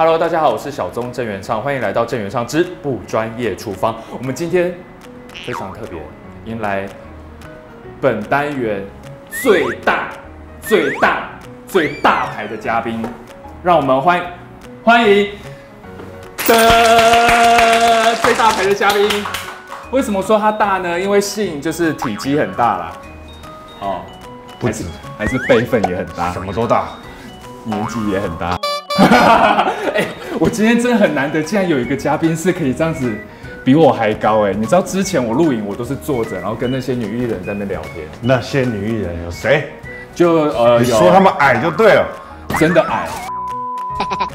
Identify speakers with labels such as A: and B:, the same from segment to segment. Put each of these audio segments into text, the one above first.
A: Hello， 大家好，我是小宗郑元畅，欢迎来到郑元畅之不专业厨房。我们今天非常特别，迎来本单元最大牌的嘉宾，让我们欢迎的最大牌的嘉宾。为什么说他大呢？因为信就是体积很大啦，哦，
B: 不止，
A: 还是辈分也很大，
B: 什么都大，
A: 年纪也很大。哎，我今天真的很难得，竟然有一个嘉宾是可以这样子比我还高哎！你知道之前我录影我都是坐着，然后跟那些女艺人在那边聊天。
B: 那些女艺人有谁？
A: 就
B: 你说他们矮就对了，
A: 真的矮。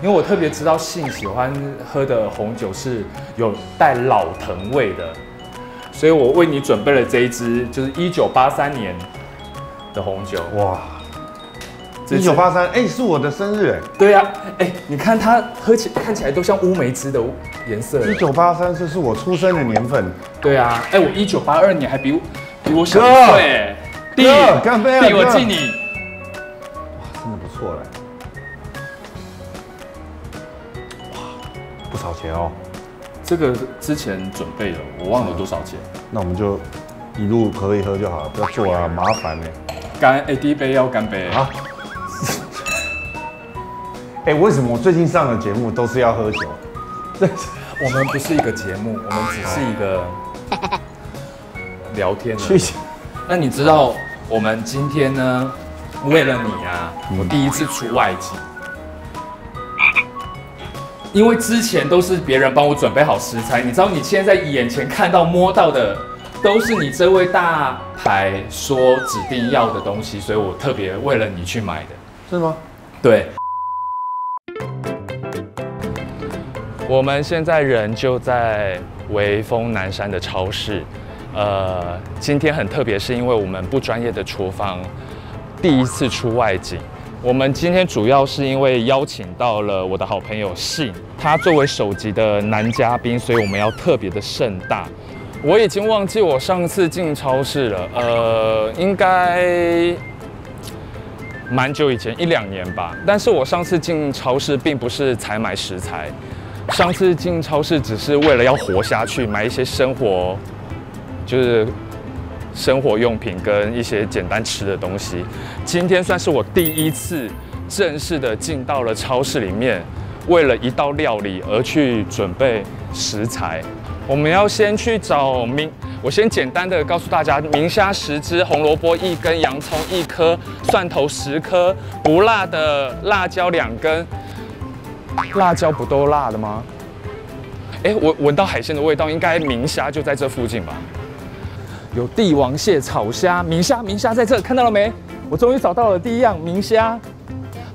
A: 因为我特别知道信喜欢喝的红酒是有带老藤味的，所以我为你准备了这一支，就是1983年的红酒。
B: 哇！1983，哎，是我的生日哎。
A: 对呀，哎，你看它看起来都像乌梅汁的颜色。
B: 1983这是我出生的年份。
A: 对啊，哎，我1982年还比我小一岁。弟，
B: 干杯啊！
A: 弟，我敬你。
B: 哇，真的不错嘞。哇，不少钱哦。
A: 这个之前准备了，我忘了多少钱。
B: 那我们就一路喝一喝就好了，不要做啊，麻烦呢。
A: 第一杯要干杯啊！
B: 哎，为什么我最近上的节目都是要喝酒？
A: 我们不是一个节目，我们只是一个聊天。那你知道我们今天呢？为了你啊，我第一次出外景，因为之前都是别人帮我准备好食材，你知道你现在在眼前看到摸到的都是你这位大牌说指定要的东西，所以我特别为了你去买的。
B: 是吗？
A: 对。我们现在人就在微风南山的超市。今天很特别，是因为我们不专业的厨房第一次出外景。我们今天主要是因为邀请到了我的好朋友信，他作为首集的男嘉宾，所以我们要特别的盛大。我已经忘记我上次进超市了，应该蛮久以前，1-2年吧。但是我上次进超市并不是采买食材，上次进超市只是为了要活下去，买一些生活用品跟一些简单吃的东西。今天算是我第一次正式的进到了超市里面，为了一道料理而去准备食材。我们要先去找我先简单的告诉大家：明虾10只，红萝卜1根，洋葱1颗，蒜头10颗，不辣的辣椒2根。辣椒不都辣的吗？哎，我闻到海鲜的味道，应该明虾就在这附近吧？有帝王蟹、草虾、明虾在这，看到了没？我终于找到了第一样明虾，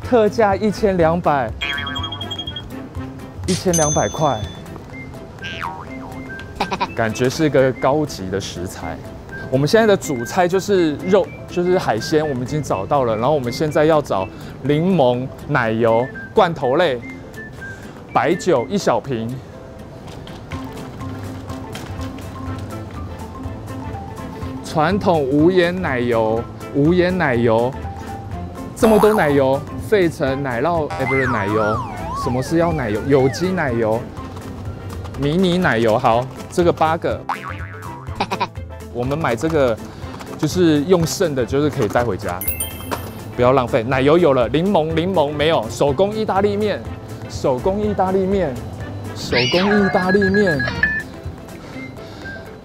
A: 特价1200块。感觉是一个高级的食材。我们现在的主菜就是肉，就是海鲜，我们已经找到了。然后我们现在要找柠檬、奶油、罐头类、白酒1小瓶，传统无盐奶油，这么多奶油，费城奶酪，不是奶油，什么是要奶油？有机奶油。迷你奶油，好，这个8个，我们买这个就是用剩的，就是可以带回家，不要浪费。奶油有了，柠檬没有，手工意大利面，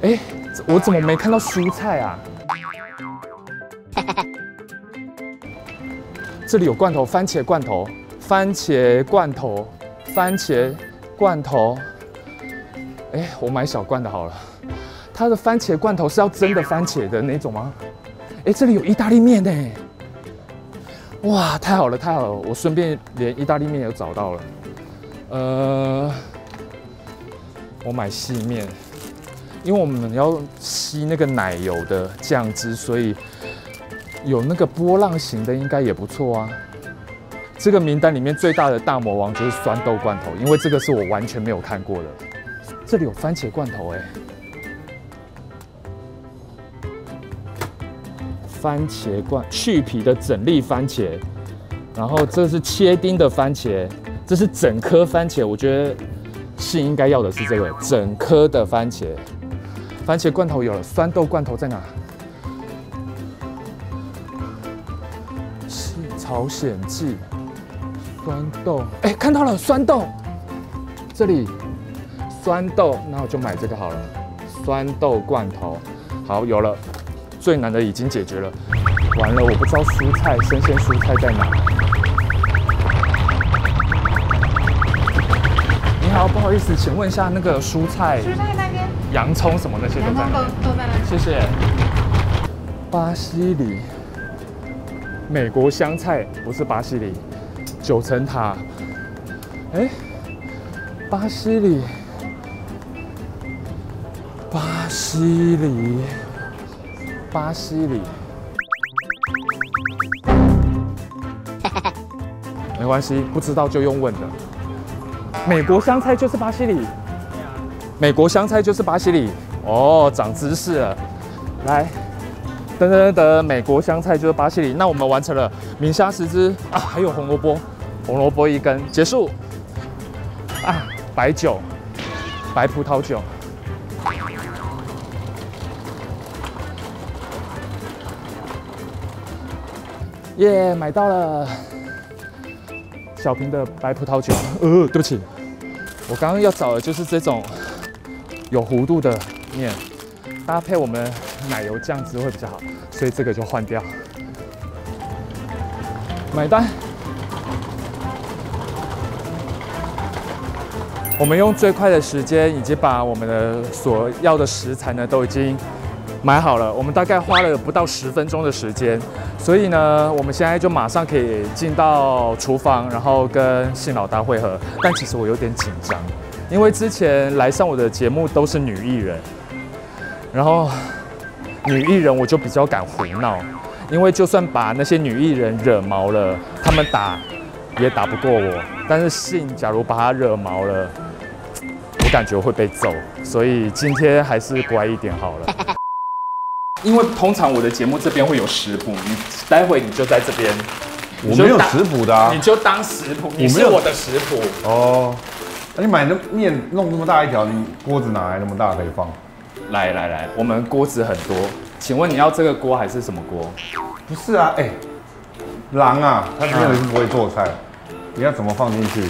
A: 哎，我怎么没看到蔬菜啊？这里有罐头，番茄罐头。哎，我买小罐的好了。它的番茄罐头是要真的番茄的那种吗？哎，这里有意大利面呢！哇，太好了！我顺便连意大利面也找到了。我买细面，因为我们要吸那个奶油的酱汁，所以有那个波浪形的应该也不错啊。这个名单里面最大的大魔王就是酸豆罐头，因为这个是我完全没有看过的。这里有番茄罐头，番茄罐去皮的整粒番茄，然后这是切丁的番茄，这是整颗番茄，我觉得是应该要的是这个整颗的番茄。番茄罐头有了，酸豆罐头在哪？是朝鲜蓟，酸豆，哎，看到了酸豆，这里酸豆，那我就买这个好了。酸豆罐头，好，有了，最难的已经解决了。完了，我不知道蔬菜，生鲜蔬菜在哪？你好，不好意思，请问一下那个蔬菜？
C: 蔬菜那边，
A: 洋葱什么那些都在哪？
C: 都在那。
A: 谢谢。巴西里，美国香菜不是巴西里，九层塔。哎，巴西里，巴西里，巴西里。没关系，不知道就用问的。美国香菜就是巴西里，美国香菜就是巴西里。哦，长知识了。来，等，美国香菜就是巴西里。那我们完成了明虾10只啊，还有红萝卜，红萝卜1根，结束。啊，白酒，白葡萄酒。耶，买到了小瓶的白葡萄酒。对不起，我刚刚要找的就是这种有弧度的面，搭配我们奶油酱汁会比较好，所以这个就换掉。买单。我们用最快的时间，已经把我们的所要的食材呢都已经买好了。我们大概花了不到10分钟的时间，所以呢，我们现在就马上可以进到厨房，然后跟信老大会合。但其实我有点紧张，因为之前来上我的节目都是女艺人，然后女艺人我就比较敢胡闹，因为就算把那些女艺人惹毛了，他们打也打不过我。但是信假如把他惹毛了，我感觉会被揍，所以今天还是乖一点好了。因为通常我的节目这边会有食谱，你待会你就在这边，
B: 我没有食谱的啊，
A: 你就当食谱，你是我的食谱
B: 哦。那你买的面弄那么大一条，你锅子哪来那么大可以放？
A: 来，我们锅子很多，请问你要这个锅还是什么锅？
B: 不是啊，哎，狼啊，他真的是不会做菜，你要怎么放进去？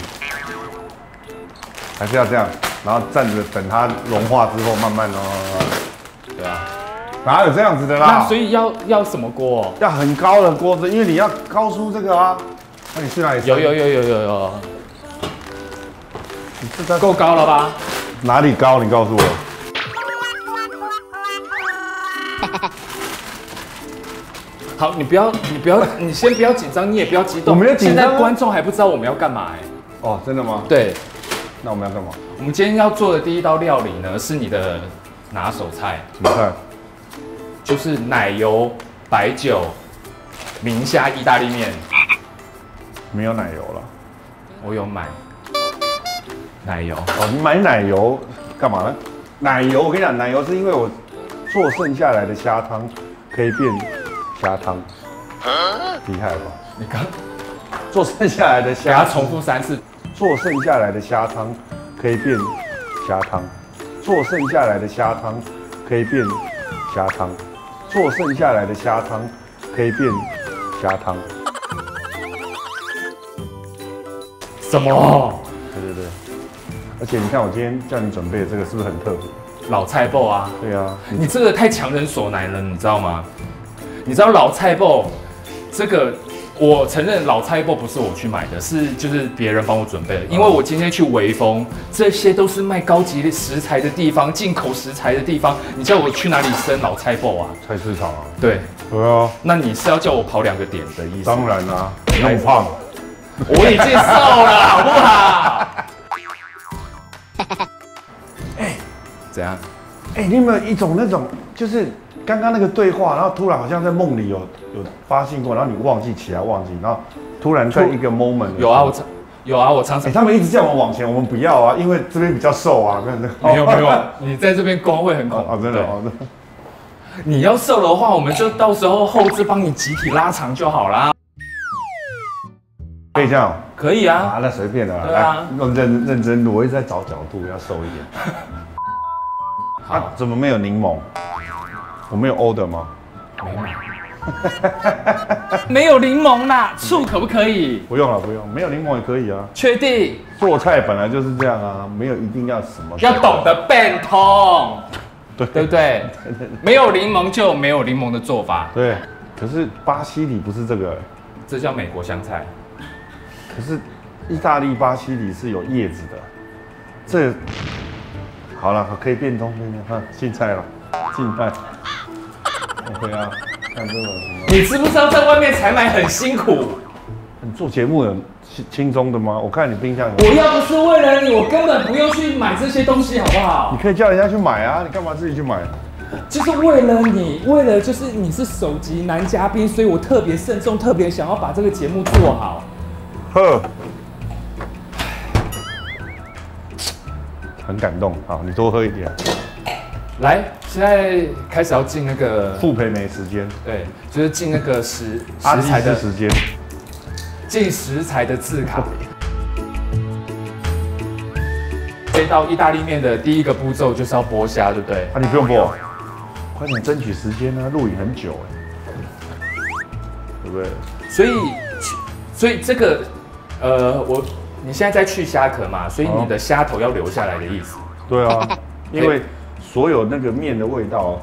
B: 还是要这样，然后站着等它融化之后慢慢
A: 对啊。
B: 哪有这样子的啦？
A: 那所以要什么锅？
B: 要很高的锅子，因为你要高出这个啊。那你去哪里？
A: 有，
B: 你这
A: 够高了吧？
B: 哪里高？你告诉我。
A: 好，你先不要紧张，你也不要激动。
B: 我没有紧张啊。
A: 现在观众还不知道我们要干嘛
B: 哦，真的吗？
A: 对。
B: 那我们要干嘛？
A: 我们今天要做的第一道料理呢，是你的拿手菜。
B: 什么菜？
A: 就是奶油白酒明虾意大利面。
B: 没有奶油了。
A: 我有买奶油。
B: 哦，你买奶油干嘛呢？奶油，我跟你讲，奶油是因为我做剩下来的虾汤可以变虾汤，厉害吧？
A: 你刚
B: 做剩下来的虾，
A: 给它重复3次。
B: 做剩下来的虾汤可以变虾汤，做剩下来的虾汤可以变虾汤，做剩下来的虾汤可以变虾汤。
A: 什么？
B: 对，而且你看我今天叫你准备的这个是不是很特别？
A: 老菜脯啊！
B: 对啊，
A: 你这个太强人所难了，你知道吗？你知道老菜脯这个？我承认老菜脯不是我去买的，就是别人帮我准备的。因为我今天去微风，这些都是卖高级食材的地方，进口食材的地方。你叫我去哪里生老菜脯啊？
B: 菜市场啊。
A: 对。
B: 对啊。
A: 那你是要叫我跑2个点的意思？
B: 当然啦，你那么胖，
A: 我已经瘦了，好不好？怎样？
B: 你有没有一种那种就是刚刚那个对话，然后突然好像在梦里有发现过，然后你忘记起来，然后突然在一个 moment
A: 有啊，我常常
B: 他们一直叫我们往前，我们不要啊，因为这边比较瘦啊，
A: 没有，你在这边光会很恐怖。
B: 真的。
A: 你要瘦的话，我们就到时候后置帮你集体拉长就好啦。
B: 可以这样。
C: 可以啊。
B: 啊，那随便的啦。
C: 对啊，
B: 来认真，我一直在找角度，要瘦一点。
C: 好，
B: 怎么没有柠檬？我没有欧的吗？
C: 没买。没有柠檬啦，醋可不可以？
B: 不用了，不用，没有柠檬也可以啊。
C: 确定？
B: 做菜本来就是这样啊，没有一定要什么。
C: 要懂得变通，
B: 对
C: 对不对？没有柠檬就没有柠檬的做法，
B: 对，可是巴西里不是这个，
C: 这叫美国香菜。
B: 可是意大利巴西里是有叶子的，这好了，可以变通，看进菜了，进菜。OK 啊，看这个什么？
C: 你知不知道在外面采买很辛苦？
B: 你做节目很轻松的吗？我看你冰箱有。
C: 我要不是为了你，我根本不用去买这些东西，好不好？
B: 你可以叫人家去买啊，你干嘛自己去买？
C: 就是为了你，为了就是你是首集男嘉宾，所以我特别慎重，特别想要把这个节目做好。
B: 呵，很感动。好，你多喝一点。
C: 来，现在开始要进那个
B: 傅培梅时间，
C: 对，就是进那个食
B: 阿
C: 材的
B: 基斯时间。
C: 进食材的字卡。这道意大利面的第一个步骤就是要剥虾，对不对？
B: 啊，你不用剥，快点争取时间啊！录影很久对不对？
C: 所以这个你现在在去虾壳嘛，所以你的虾头要留下来的意思。
B: 对啊，因为所有那个面的味道、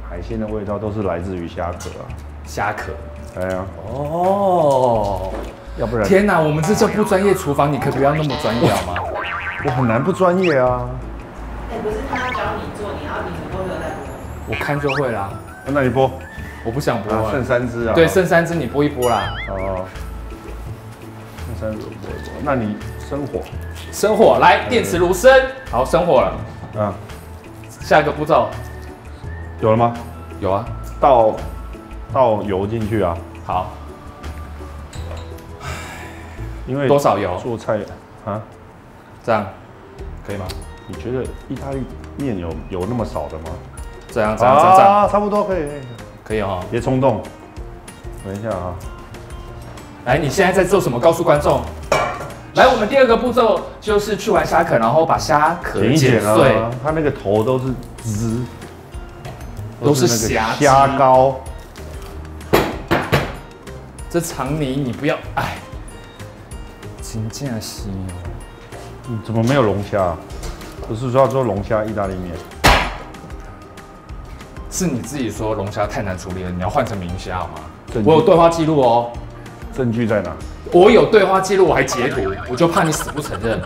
B: 海鲜的味道都是来自于虾壳啊。
C: 虾壳。
B: 哎呀，
C: 哦，
B: 要不然
C: 天哪，我们这叫不专业厨房，你可不要那么专业好吗？
B: 我很难不专业啊。
D: 哎，不是他教你做，你怎么会在播？
C: 我看就会啦。
B: 那你剥，
C: 我不想剥
B: 剩3只啊。
C: 对，剩3只，你剥一剥啦。
B: 哦，剩3只我剥一剥。那你生火。
C: 生火，来，电磁炉生。好，生火了。
B: 嗯。
C: 下一个步骤。
B: 有了吗？
C: 有啊。
B: 倒油进去啊。
C: 好。
B: 因为
C: 多少油？
B: 做菜啊？
C: 这样可以吗？
B: 你觉得意大利面有那么少的吗？
C: 这样，差
B: 不多可以。
C: 可以哦。
B: 别冲动，等一下啊。
C: 来，你现在在做什么？告诉观众。来，我们第2个步骤就是去完虾壳，然后把虾壳剪碎。
B: 它那个头都是汁，
C: 都是虾
B: 膏。
C: 这肠泥你不要，哎，真正是哦。
B: 你怎么没有龙虾？不是说要做龙虾意大利面？
C: 是你自己说龙虾太难处理了，你要换成明虾好吗？我有对话记录哦。
B: 证据在哪？
C: 我有对话记录，我还截图，我就怕你死不承认。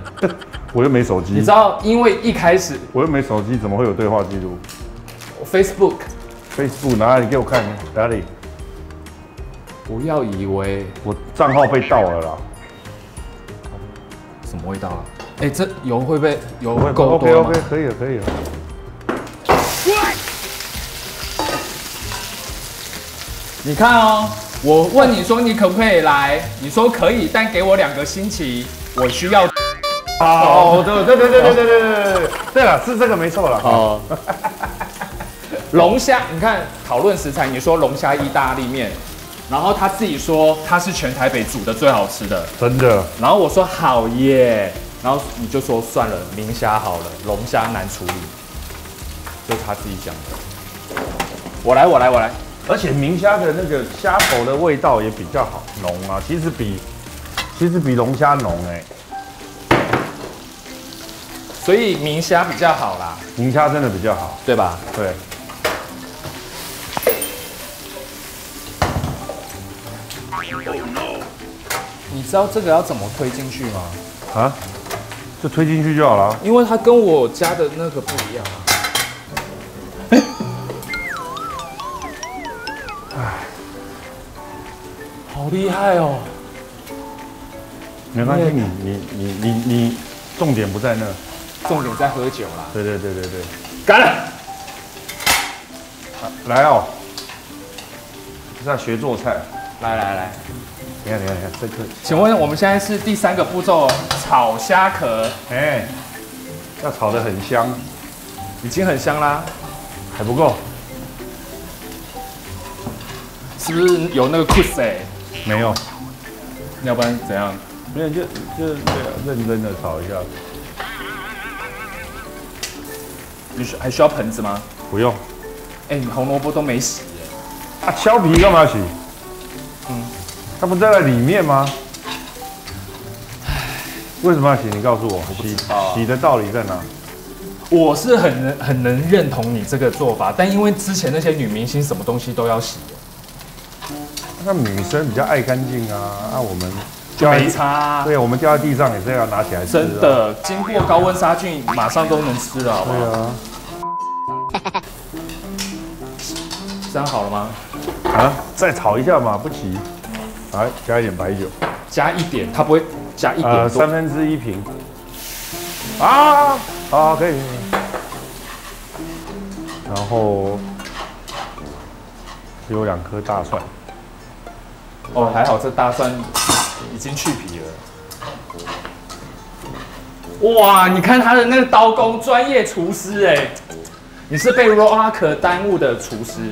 B: 我又没手机。
C: 你知道，因为一开始
B: 我又没手机，怎么会有对话记录
C: ？Facebook
B: 哪里给我看？哪里？
C: 不要以为
B: 我账号被盗了啦。
C: 什么味道啊？哎，这油会不会油会够多吗
B: ？OK， 可以了。
C: 你看哦，我问你说你可不可以来，你说可以，但给我2个星期，我需要。
B: 哦，对了，是这个没错了。哦，
C: 龙虾，你看讨论食材，你说龙虾意大利面，然后他自己说他是全台北煮的最好吃的，
B: 真的。
C: 然后我说好耶，然后你就说算了，明虾好了，龙虾难处理，这是他自己讲的。我来。
B: 而且明虾的那个虾头的味道也比较好浓啊，其实比龙虾浓哎。
C: 所以明虾比较好啦，
B: 明虾真的比较好，
C: 对吧？
B: 对。
C: 你知道这个要怎么推进去吗？
B: 啊，就推进去就好了。
C: 因为它跟我家的那个不一样啊。好厉害哦！
B: 没关系，你重点不在那，
C: 重点在喝酒啦。
B: 对，
C: 干了！
B: 来哦，是要学做菜。
C: 来，
B: 等一下，这个。
C: 请问我们现在是第3个步骤，炒虾壳。
B: 哎，要炒得很香，
C: 已经很香啦，
B: 还不够。
C: 是不是有那个 kiss 哎？
B: 没有，
C: 要不然怎样？
B: 没有就对啊，认真的炒一下。
C: 你还需要盆子吗？
B: 不用。
C: 哎，你红萝卜都没洗耶。
B: 啊，削皮干嘛洗？它不在那里面吗？为什么要洗？你告诉我，洗的道理在哪？
C: 我是很能认同你这个做法，但因为之前那些女明星什么东西都要洗，
B: 那女生比较爱干净啊，我们
C: 就没差啊。
B: 对，我们掉在地上也是要拿起来吃。
C: 真的，经过高温杀菌，马上都能吃了，好不好？
B: 对啊。
C: 这样好了吗？
B: 啊，再炒一下嘛，不急。来，加一点白酒。
C: 加一点，它不会加一点多。
B: 1/3瓶。啊，好，可以。然后有2颗大蒜。
C: 哦，还好这大蒜已经去皮了。哇，你看他的那个刀工，专业厨师哎，你是被 Rock 耽误的厨师。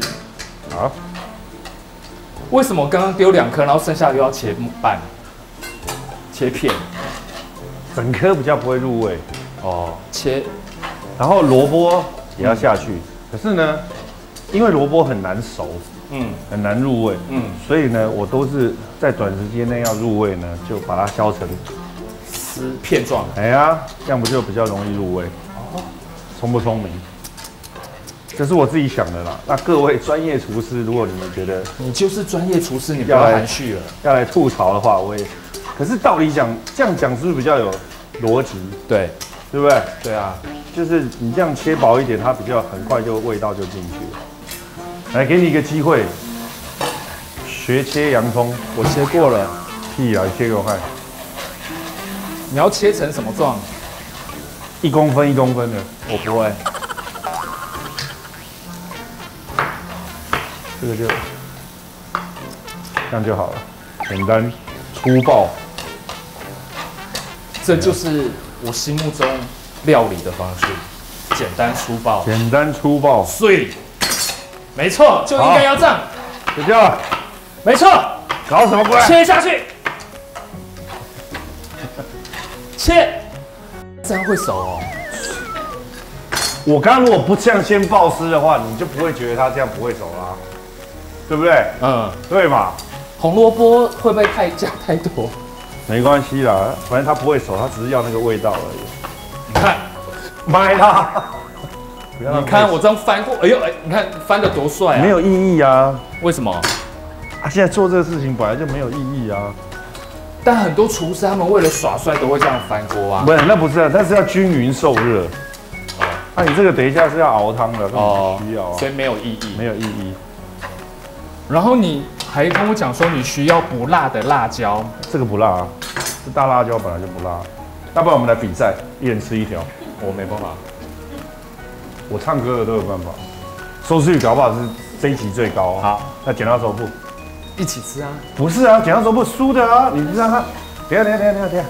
B: 好。
C: 为什么我刚刚丢2颗，然后剩下又要切半、切片？
B: 整颗比较不会入味。
C: 哦，切。
B: 然后萝卜也要下去，可是呢，因为萝卜很难熟，很难入味，所以呢，我都是在短时间内要入味呢，就把它削成
C: 丝片状。
B: 哎呀，这样不就比较容易入味？哦，聪不聪明？这是我自己想的啦。那各位专业厨师，如果你们觉得
C: 你就是专业厨师，你不要含蓄了。
B: 要来吐槽的话，我也。可是道理讲，这样讲是不是比较有逻辑？
C: 对，
B: 对不对？
C: 对啊，
B: 就是你这样切薄一点，它比较很快就味道就进去了。来，给你一个机会，学切洋葱。
C: 我切过了。
B: 屁啊！切给我看。
C: 你要切成什么状
B: ？1公分1公分的。
C: 我不会。
B: 这个就这样就好了，简单粗暴。
C: 这就是我心目中料理的方式，简单粗暴。
B: 简单粗暴。
C: 碎。没错，就应该要这样。
B: 就这样。
C: 没错。
B: 搞什么鬼？
C: 切下去。切。这样会熟哦。
B: 我刚刚如果不这样先爆丝的话，你就不会觉得它这样不会熟啦，对不对？对嘛。
C: 红萝卜会不会加太多？
B: 没关系啦，反正它不会熟，它只是要那个味道而已。
C: 你看，
B: 买它。
C: 你看我这样翻过，哎呦，你看翻得多帅啊！
B: 没有意义啊。
C: 为什么？
B: 啊，现在做这个事情本来就没有意义啊。
C: 但很多厨师他们为了耍帅都会这样翻锅啊。
B: 不是，那不是啊，那是要均匀受热。那你这个等一下是要熬汤的，根本不需要啊。
C: 所以没有意义。
B: 没有意义。
C: 然后你还跟我讲说你需要不辣的辣椒，
B: 这个不辣啊，这大辣椒本来就不辣。要不然我们来比赛，一人吃1条。
C: 我没办法。
B: 我唱歌的都有办法，收视率搞不好是这一集最高。
C: 好，
B: 那剪刀手布
C: 一起吃啊？
B: 不是啊，剪刀手布输的啊，你不让他。等下，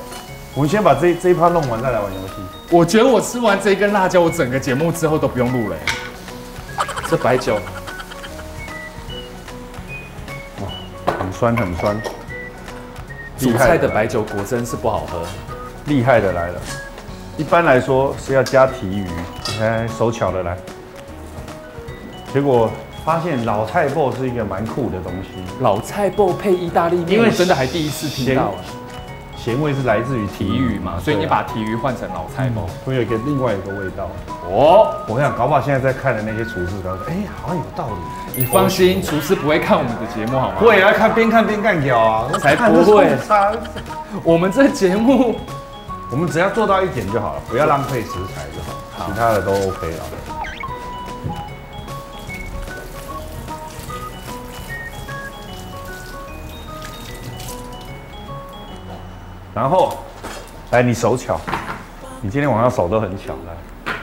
B: 我们先把这一趴弄完再来玩游戏。
C: 我觉得我吃完这一根辣椒，我整个节目之后都不用录了。这白酒，
B: 很酸。
C: 煮菜的白酒果真是不好喝。
B: 厉害的来了，一般来说是要加提鱼。哎，手巧的来，结果发现老菜脯是一个蛮酷的东西。
C: 老菜脯配意大利面，因为真的还第一次听到。
B: 咸味是来自于
C: 提鱼嘛，所以你把提鱼换成老菜脯，
B: 会有一个另外一个味道。
C: 哦，
B: 我想搞不好现在在看的那些厨师都说，哎，好像有道理。
C: 你放心，厨师不会看我们的节目好吗？
B: 会啊，边看边干掉啊，
C: 才不会。我们这节目。
B: 我们只要做到一点就好了，不要浪费食材就好，其他的都 OK 了。然后，来你手巧，你今天晚上手都很巧来。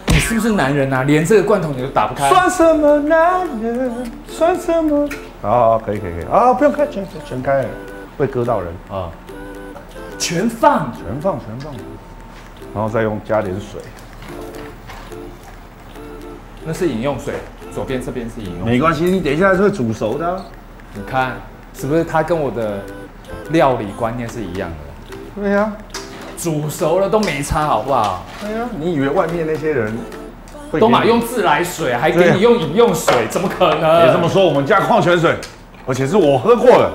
C: 你是不是男人啊？连这个罐头你都打不开？
B: 算什么男人？算什么？好，可以啊，不用开，全开了，会割到人啊。
C: 全放，
B: 然后再加点水。
C: 那是饮用水，左边这边是饮用水。
B: 没关系，你等一下是会煮熟的啊。
C: 你看是不是它跟我的料理观念是一样的。
B: 对呀，
C: 煮熟了都没差，好不好？
B: 对呀，你以为外面那些人
C: 都嘛用自来水，还给你用饮用水，怎么可能？
B: 别这么说，我们家矿泉水，而且是我喝过的。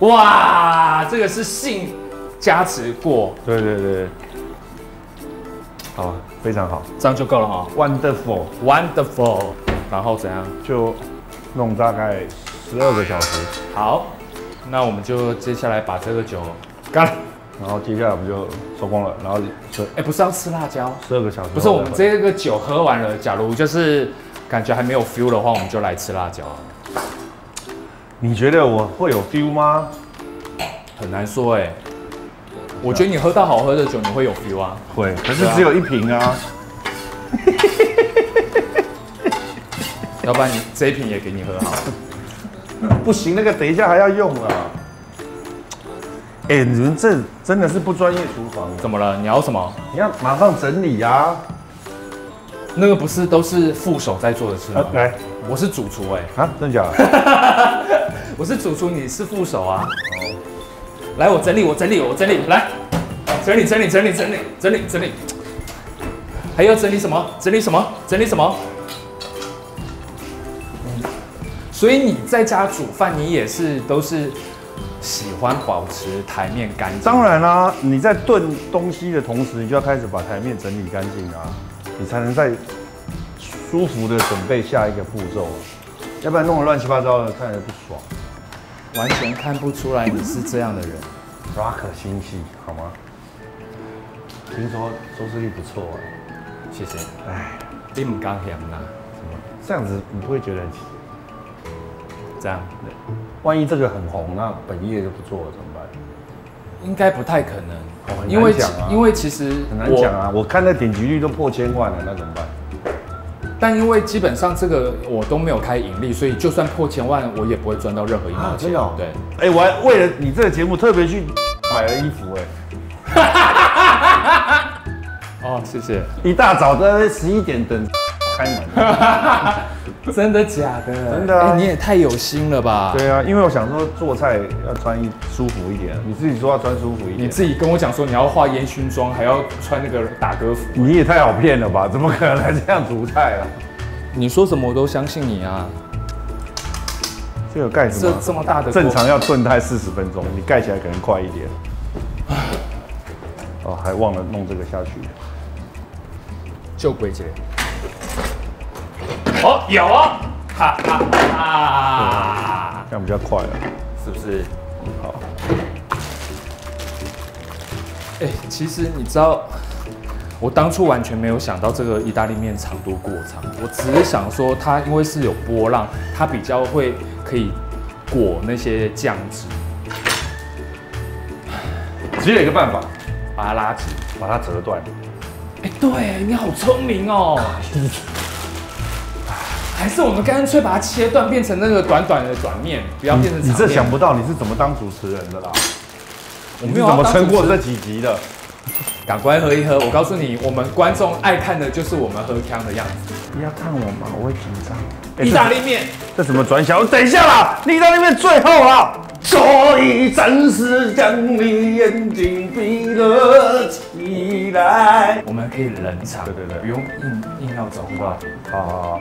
C: 哇，这个是性加持过。
B: 对对对，好，非常好
C: 这样就够了哈。
B: ，wonderful，
C: Wonderful。然后怎样？
B: 就弄大概12个小时。
C: 好，那我们就接下来把这个酒干了。
B: 然后接下来我们就收工了，然后
C: 不是要吃辣椒
B: 12个小时。
C: 不是，我们这个酒喝完了，假如就是感觉还没有 feel 的话，我们就来吃辣椒。
B: 你觉得我会有 feel 吗？
C: 很难说哎，我觉得你喝到好喝的酒，你会有 feel 啊。
B: 会，可是只有1瓶啊。
C: 要不然你这一瓶也给你喝好了。
B: 不行，那个等一下还要用啊。哎，你们这真的是不专业厨房。
C: 怎么了？你要什么？
B: 你要马上整理啊。
C: 那个不是都是副手在做的事吗？
B: 来，
C: 我是主厨哎。
B: 啊，真假的？
C: 我是主厨，你是副手啊。来，我整理，来，整理。还要整理什么？整理什么？所以你在家煮饭，你也是都是喜欢保持台面干净。
B: 当然啦，你在炖东西的同时，你就要开始把台面整理干净啊，你才能在舒服的准备下一个步骤啊，要不然弄得乱七八糟的，看着不爽。
C: 完全看不出来你是这样的人。
B: 抓可心系好吗？听说收视率不错啊。
C: 谢谢。
B: 哎，
C: 你唔刚嫌啦？
B: 这样子你不会觉得很奇？
C: 这样，
B: 万一这个很红，那本业就不做了怎么办？
C: 应该不太可能，
B: 很难讲啊，
C: 因为其实
B: 很难讲啊。我看那点击率都破1000万了，那怎么办？
C: 但因为基本上这个我都没有开盈利，所以就算破1000万，我也不会赚到任何一毛钱。
B: 真的哦？
C: 对。
B: 哎，我还为了你这个节目特别去买了衣服哎。
C: 哦，谢谢。
B: 一大早在11点等开门。
C: 真的假的？
B: 真的啊！
C: 你也太有心了吧？
B: 对啊，因为我想说做菜要穿舒服一点，你自己说要穿舒服一点，
C: 你自己跟我讲说你要化烟熏妆，还要穿那个打歌服，
B: 你也太好骗了吧？怎么可能来这样煮菜啊？
C: 你说什么我都相信你啊！
B: 这个盖什么？
C: 这么大的
B: 正常要炖它40分钟，你盖起来可能快一点。哦，还忘了弄这个下去。
C: 就归结。哦，有啊，哈哈哈，
B: 这样比较快了，
C: 是不是？
B: 好。
C: 哎，其实你知道，我当初完全没有想到这个意大利面长度过长，我只是想说它因为是有波浪，它比较会可以裹那些酱汁。
B: 只有一个办法，
C: 把它拉直，
B: 把它折断。
C: 哎，对，你好聪明哦。还是我们干脆把它切断，变成那个短短的短面，不要变成长面。
B: 你这想不到你是怎么当主持人的啦？
C: 我没有
B: 你是怎么撑过这几集的？
C: 赶快喝一喝！我告诉你，我们观众爱看的就是我们喝汤的样子。
B: 不要看我嘛，我会紧张。
C: 意大利面，
B: 这怎么转小？等一下啦，你意大利面最后啦。所以暂时将你眼睛闭了起来。
C: 我们可以冷场，
B: 对对对，
C: 不用硬要走话。
B: 好好好。